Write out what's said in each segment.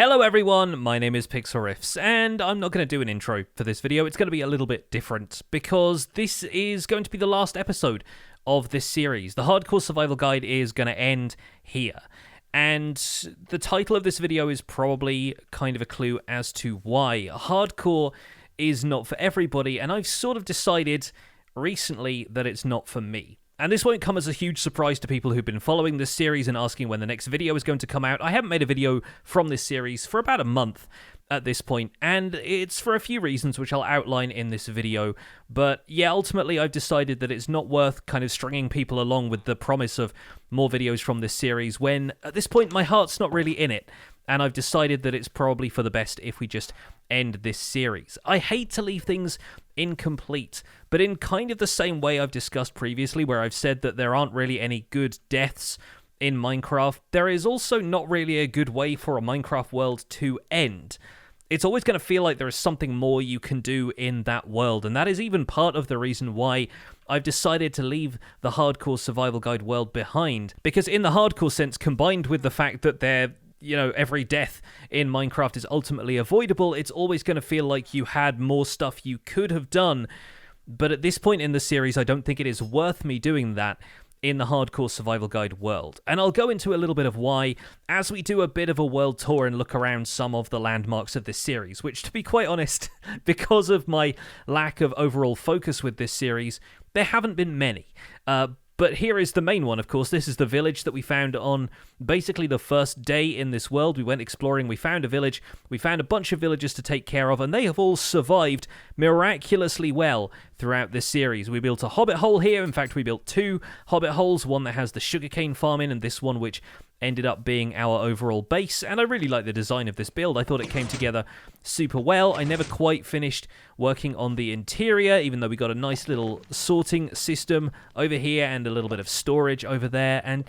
Hello everyone, my name is Pixlriffs, and I'm not going to do an intro for this video. It's going to be a little bit different, because this is going to be the last episode of this series. The Hardcore Survival Guide is going to end here, and the title of this video is probably kind of a clue as to why. Hardcore is not for everybody, and I've sort of decided recently that it's not for me. And this won't come as a huge surprise to people who've been following this series and asking when the next video is going to come out. I haven't made a video from this series for about a month at this point, and it's for a few reasons which I'll outline in this video. But yeah, ultimately I've decided that it's not worth kind of stringing people along with the promise of more videos from this series when at this point my heart's not really in it. And I've decided that it's probably for the best if we just end this series. I hate to leave things incomplete, but in kind of the same way I've discussed previously, where I've said that there aren't really any good deaths in Minecraft, there is also not really a good way for a Minecraft world to end. It's always going to feel like there is something more you can do in that world, and that is even part of the reason why I've decided to leave the Hardcore Survival Guide world behind, because in the hardcore sense, combined with the fact that every death in Minecraft is ultimately avoidable, it's always going to feel like you had more stuff you could have done. But at this point in the series, I don't think it is worth me doing that in the Hardcore Survival Guide world. And I'll go into a little bit of why as we do a bit of a world tour and look around some of the landmarks of this series, which, to be quite honest, because of my lack of overall focus with this series, there haven't been many. But here is the main one, of course. This is the village that we found on basically the first day in this world. We went exploring, we found a village, we found a bunch of villagers to take care of, and they have all survived miraculously well throughout this series. We built a hobbit hole here. In fact, we built two hobbit holes, one that has the sugarcane farm in, and this one which ended up being our overall base, and I really like the design of this build. I thought it came together super well. I never quite finished working on the interior, even though we got a nice little sorting system over here and a little bit of storage over there, and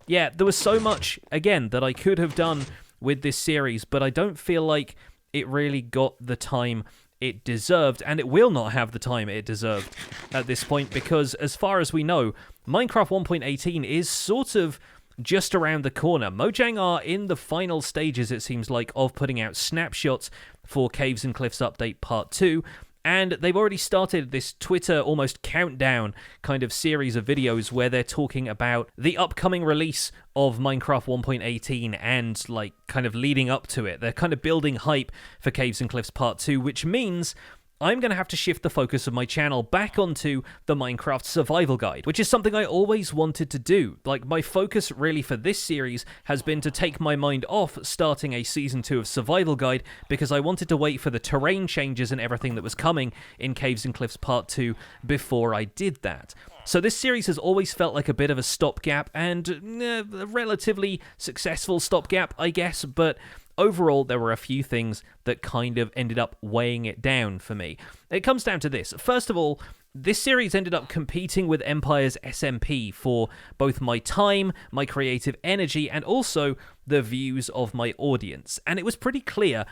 yeah, there was so much, again, that I could have done with this series, but I don't feel like it really got the time it deserved, and it will not have the time it deserved at this point, because as far as we know, Minecraft 1.18 is sort of just around the corner. Mojang are in the final stages, it seems like, of putting out snapshots for Caves and Cliffs Update Part 2, and they've already started this Twitter almost countdown kind of series of videos where they're talking about the upcoming release of Minecraft 1.18 and like kind of leading up to it. They're kind of building hype for Caves and Cliffs Part 2, which means I'm going to have to shift the focus of my channel back onto the Minecraft Survival Guide, which is something I always wanted to do. Like, my focus really for this series has been to take my mind off starting a Season 2 of Survival Guide, because I wanted to wait for the terrain changes and everything that was coming in Caves and Cliffs Part 2 before I did that. So this series has always felt like a bit of a stopgap, and a relatively successful stopgap, I guess, but overall, there were a few things that kind of ended up weighing it down for me. It comes down to this. First of all, this series ended up competing with Empire's SMP for both my time, my creative energy, and also the views of my audience. And it was pretty clear,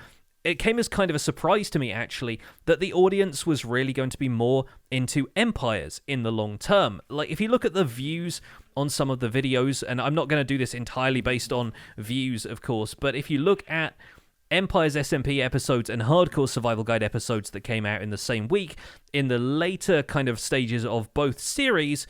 it came as kind of a surprise to me, actually, that the audience was really going to be more into Empires in the long term. Like, if you look at the views on some of the videos, and I'm not going to do this entirely based on views, of course, but if you look at Empire's SMP episodes and Hardcore Survival Guide episodes that came out in the same week, in the later kind of stages of both series,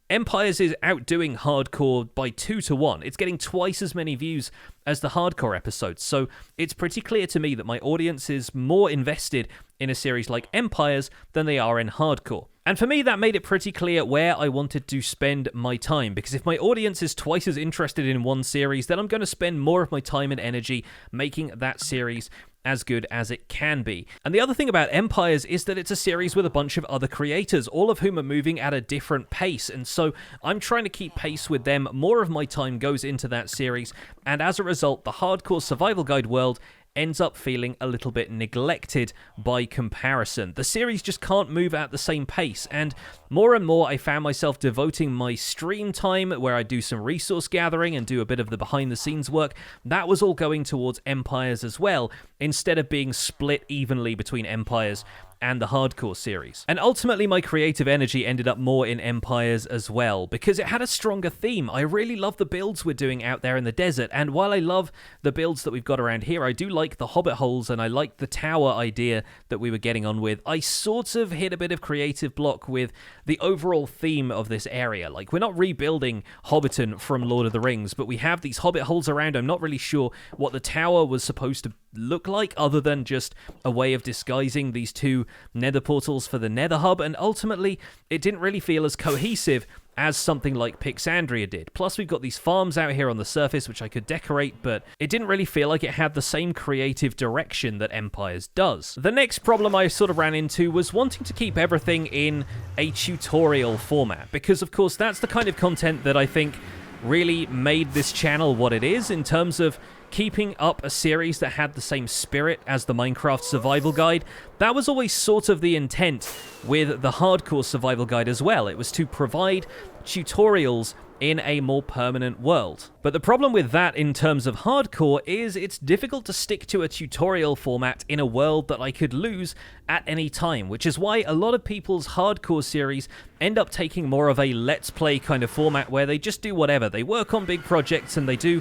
Empires is outdoing Hardcore by 2 to 1. It's getting twice as many views as the Hardcore episodes, so it's pretty clear to me that my audience is more invested in a series like Empires than they are in Hardcore. And for me, that made it pretty clear where I wanted to spend my time, because if my audience is twice as interested in one series, then I'm going to spend more of my time and energy making that series as good as it can be. And the other thing about Empires is that it's a series with a bunch of other creators, all of whom are moving at a different pace, and so I'm trying to keep pace with them. More of my time goes into that series, and as a result, the Hardcore Survival Guide world ends up feeling a little bit neglected by comparison. The series just can't move at the same pace, and more I found myself devoting my stream time, where I do some resource gathering and do a bit of the behind-the-scenes work. That was all going towards Empires as well, instead of being split evenly between Empires and the hardcore series. And ultimately, my creative energy ended up more in Empires as well, because it had a stronger theme. I really love the builds we're doing out there in the desert, and while I love the builds that we've got around here, I do like the hobbit holes, and I like the tower idea that we were getting on with. I sort of hit a bit of creative block with the overall theme of this area. Like, we're not rebuilding Hobbiton from Lord of the Rings, but we have these hobbit holes around. I'm not really sure what the tower was supposed to look like, other than just a way of disguising these two nether portals for the nether hub, and ultimately it didn't really feel as cohesive as something like Pixandria did. Plus, we've got these farms out here on the surface which I could decorate, but it didn't really feel like it had the same creative direction that Empires does. The next problem I sort of ran into was wanting to keep everything in a tutorial format, because of course that's the kind of content that I think really made this channel what it is, in terms of keeping up a series that had the same spirit as the Minecraft survival guide. That was always sort of the intent with the hardcore survival guide as well. It was to provide tutorials in a more permanent world. But the problem with that in terms of hardcore is it's difficult to stick to a tutorial format in a world that I could lose at any time, which is why a lot of people's hardcore series end up taking more of a let's play kind of format, where they just do whatever. They work on big projects and they do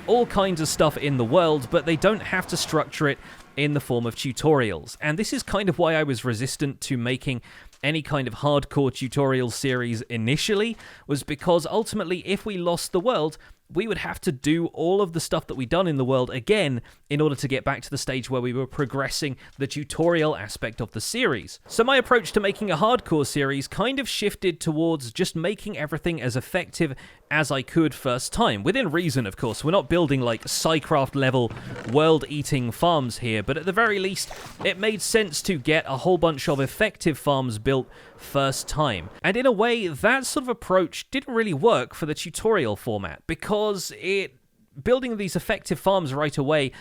all kinds of stuff in the world, but they don't have to structure it in the form of tutorials. And this is kind of why I was resistant to making any kind of hardcore tutorial series initially, was because ultimately if we lost the world, we would have to do all of the stuff that we'd done in the world again in order to get back to the stage where we were progressing the tutorial aspect of the series. So my approach to making a hardcore series kind of shifted towards just making everything as effective as I could first time. Within reason, of course. We're not building like Psycraft level world-eating farms here, but at the very least, it made sense to get a whole bunch of effective farms built first time. And in a way, that sort of approach didn't really work for the tutorial format, because building these effective farms right away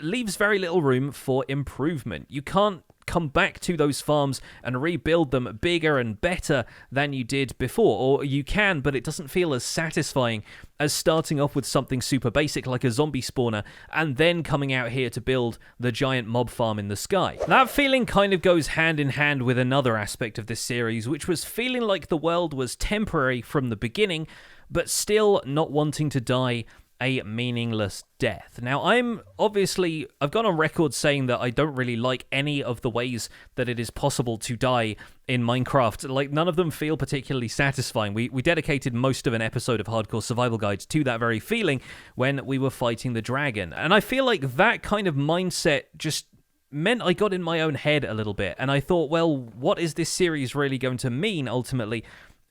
leaves very little room for improvement. You can't come back to those farms and rebuild them bigger and better than you did before. Or you can, but it doesn't feel as satisfying as starting off with something super basic like a zombie spawner and then coming out here to build the giant mob farm in the sky. That feeling kind of goes hand in hand with another aspect of this series, which was feeling like the world was temporary from the beginning, but still not wanting to die a meaningless death. Now, I've gone on record saying that I don't really like any of the ways that it is possible to die in Minecraft. Like, none of them feel particularly satisfying. We dedicated most of an episode of Hardcore Survival Guides to that very feeling when we were fighting the dragon. And I feel like that kind of mindset just meant I got in my own head a little bit. And I thought, well, what is this series really going to mean ultimately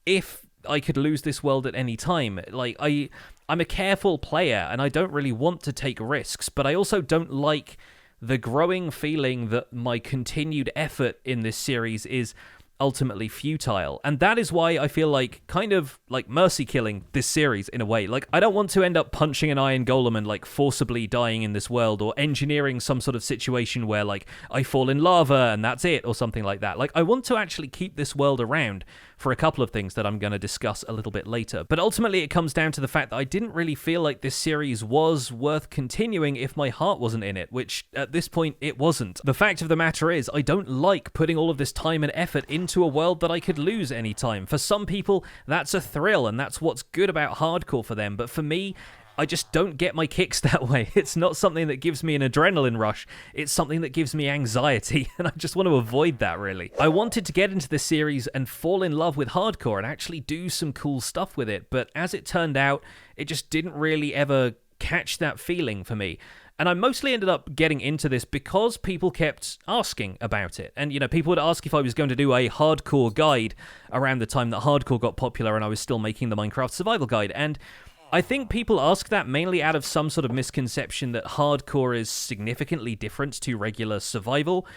if I could lose this world at any time? Like, I'm a careful player, and I don't really want to take risks, but I also don't like the growing feeling that my continued effort in this series is ultimately futile. And that is why I feel like kind of like mercy killing this series in a way. Like, I don't want to end up punching an iron golem and like forcibly dying in this world, or engineering some sort of situation where like I fall in lava and that's it, or something like that. Like, I want to actually keep this world around for a couple of things that I'm going to discuss a little bit later. But ultimately, it comes down to the fact that I didn't really feel like this series was worth continuing if my heart wasn't in it, which at this point it wasn't. The fact of the matter is, I don't like putting all of this time and effort into a world that I could lose anytime. For some people, that's a thrill, and that's what's good about hardcore for them. But for me, I just don't get my kicks that way. It's not something that gives me an adrenaline rush. It's something that gives me anxiety, and I just want to avoid that, really. I wanted to get into this series and fall in love with hardcore and actually do some cool stuff with it, but as it turned out, it just didn't really ever catch that feeling for me. And I mostly ended up getting into this because people kept asking about it. And, you know, people would ask if I was going to do a hardcore guide around the time that hardcore got popular and I was still making the Minecraft survival guide. And I think people ask that mainly out of some sort of misconception that hardcore is significantly different to regular survival.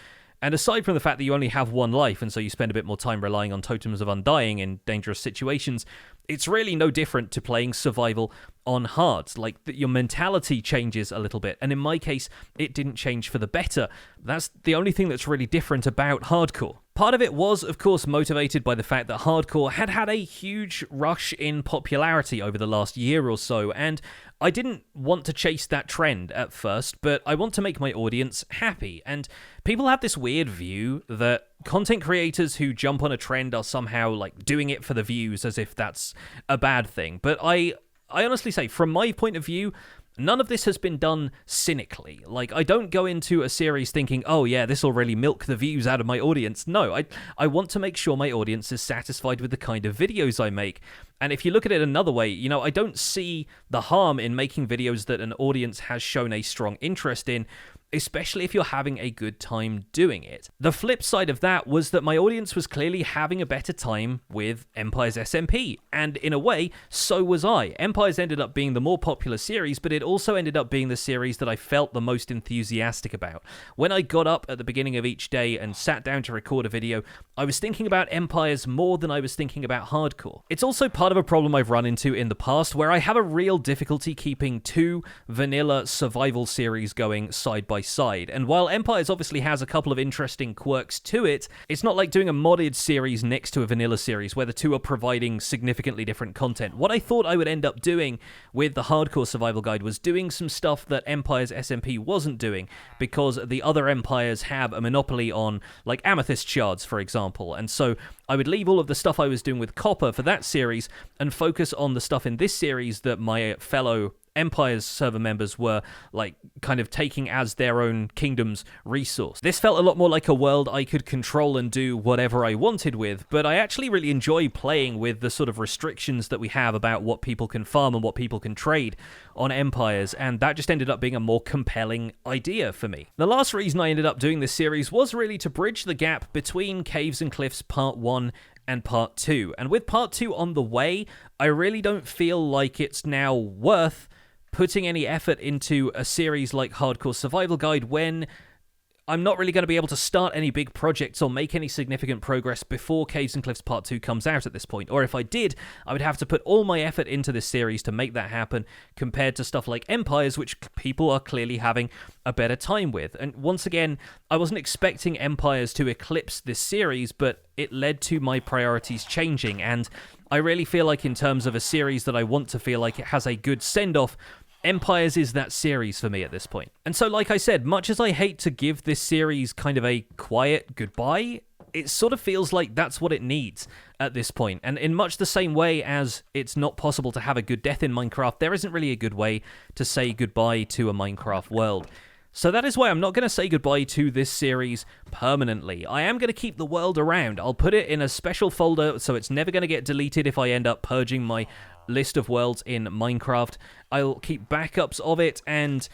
And aside from the fact that you only have one life, and so you spend a bit more time relying on totems of undying in dangerous situations, it's really no different to playing survival on hard. Like, your mentality changes a little bit, and in my case, it didn't change for the better. That's the only thing that's really different about hardcore. Part of it was, of course, motivated by the fact that hardcore had had a huge rush in popularity over the last year or so, and I didn't want to chase that trend at first, but I want to make my audience happy, and people have this weird view that content creators who jump on a trend are somehow, like, doing it for the views as if that's a bad thing, but I honestly say, from my point of view, none of this has been done cynically. Like, I don't go into a series thinking, oh yeah, this will really milk the views out of my audience. No, I want to make sure my audience is satisfied with the kind of videos I make. And if you look at it another way, you know, I don't see the harm in making videos that an audience has shown a strong interest in, especially if you're having a good time doing it. The flip side of that was that my audience was clearly having a better time with Empire's SMP, and in a way, so was I. Empire's ended up being the more popular series, but it also ended up being the series that I felt the most enthusiastic about. When I got up at the beginning of each day and sat down to record a video, I was thinking about Empires more than I was thinking about hardcore. It's also part of a problem I've run into in the past where I have a real difficulty keeping two vanilla survival series going side by side. And while Empires obviously has a couple of interesting quirks to it, it's not like doing a modded series next to a vanilla series where the two are providing significantly different content. What I thought I would end up doing with the hardcore survival guide was doing some stuff that Empire's SMP wasn't doing, because the other Empires have a monopoly on, like, amethyst shards, for example, and so I would leave all of the stuff I was doing with copper for that series and focus on the stuff in this series that my fellow Empire's server members were, like, kind of taking as their own kingdom's resource. This felt a lot more like a world I could control and do whatever I wanted with, but I actually really enjoy playing with the sort of restrictions that we have about what people can farm and what people can trade on Empires, and that just ended up being a more compelling idea for me. The last reason I ended up doing this series was really to bridge the gap between Caves and Cliffs Part 1 and Part 2, and with Part 2 on the way, I really don't feel like it's now worth putting any effort into a series like Hardcore Survival Guide when I'm not really going to be able to start any big projects or make any significant progress before Caves and Cliffs Part 2 comes out at this point. Or if I did, I would have to put all my effort into this series to make that happen, compared to stuff like Empires, which people are clearly having a better time with. And once again, I wasn't expecting Empires to eclipse this series, but it led to my priorities changing, and I really feel like in terms of a series that I want to feel like it has a good send-off, Empires is that series for me at this point. And so, like I said, much as I hate to give this series kind of a quiet goodbye, it sort of feels like that's what it needs at this point. And in much the same way as it's not possible to have a good death in Minecraft, there isn't really a good way to say goodbye to a Minecraft world. So that is why I'm not going to say goodbye to this series permanently. I am going to keep the world around. I'll put it in a special folder so it's never going to get deleted if I end up purging my list of worlds in Minecraft. I'll keep backups of it, and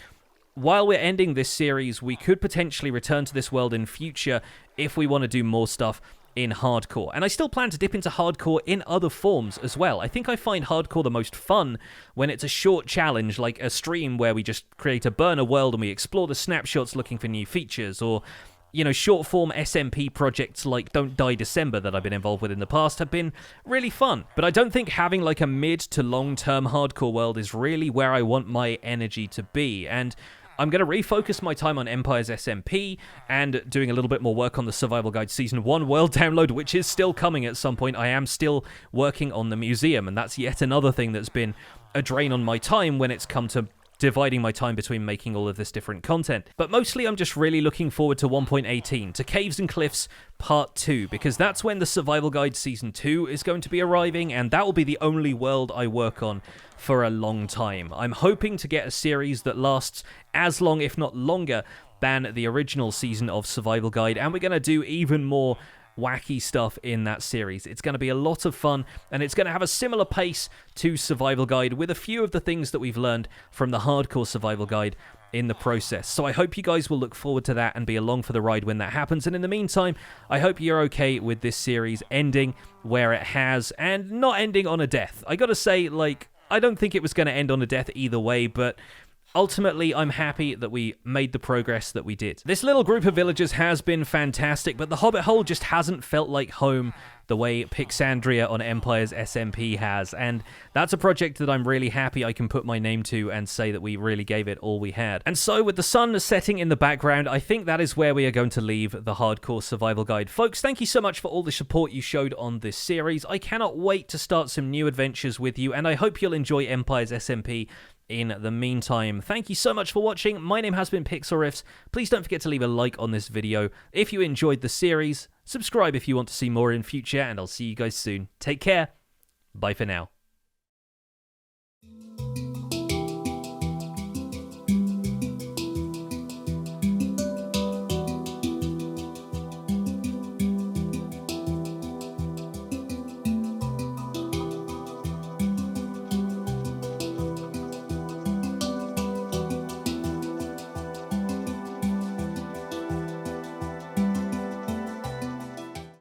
while we're ending this series, we could potentially return to this world in future if we want to do more stuff in hardcore. And I still plan to dip into hardcore in other forms as well. I think I find hardcore the most fun when it's a short challenge, like a stream where we just create a burner world and we explore the snapshots looking for new features, or, you know, short-form SMP projects like Don't Die December that I've been involved with in the past have been really fun. But I don't think having like a mid to long-term hardcore world is really where I want my energy to be, and I'm going to refocus my time on Empire's SMP and doing a little bit more work on the Survival Guide Season 1 world download, which is still coming at some point. I am still working on the museum, and that's yet another thing that's been a drain on my time when it's come to dividing my time between making all of this different content. But mostly I'm just really looking forward to 1.18, to Caves and Cliffs Part 2, because that's when the Survival Guide Season 2 is going to be arriving, and that will be the only world I work on for a long time. I'm hoping to get a series that lasts as long, if not longer, than the original season of Survival Guide, and we're going to do even more wacky stuff in that series. It's going to be a lot of fun, and it's going to have a similar pace to Survival Guide, with a few of the things that we've learned from the Hardcore Survival Guide in the process. So I hope you guys will look forward to that and be along for the ride when that happens. And in the meantime, I hope you're okay with this series ending where it has, and not ending on a death. I gotta say, like, I don't think it was going to end on a death either way, but ultimately, I'm happy that we made the progress that we did. This little group of villagers has been fantastic, but the Hobbit Hole just hasn't felt like home the way Pixandria on Empire's SMP has, and that's a project that I'm really happy I can put my name to and say that we really gave it all we had. And so, with the sun setting in the background, I think that is where we are going to leave the Hardcore Survival Guide. Folks, thank you so much for all the support you showed on this series. I cannot wait to start some new adventures with you, and I hope you'll enjoy Empire's SMP. In the meantime, thank you so much for watching. My name has been Pixlriffs. Please don't forget to leave a like on this video if you enjoyed the series. Subscribe if you want to see more in future, and I'll see you guys soon. Take care. Bye for now.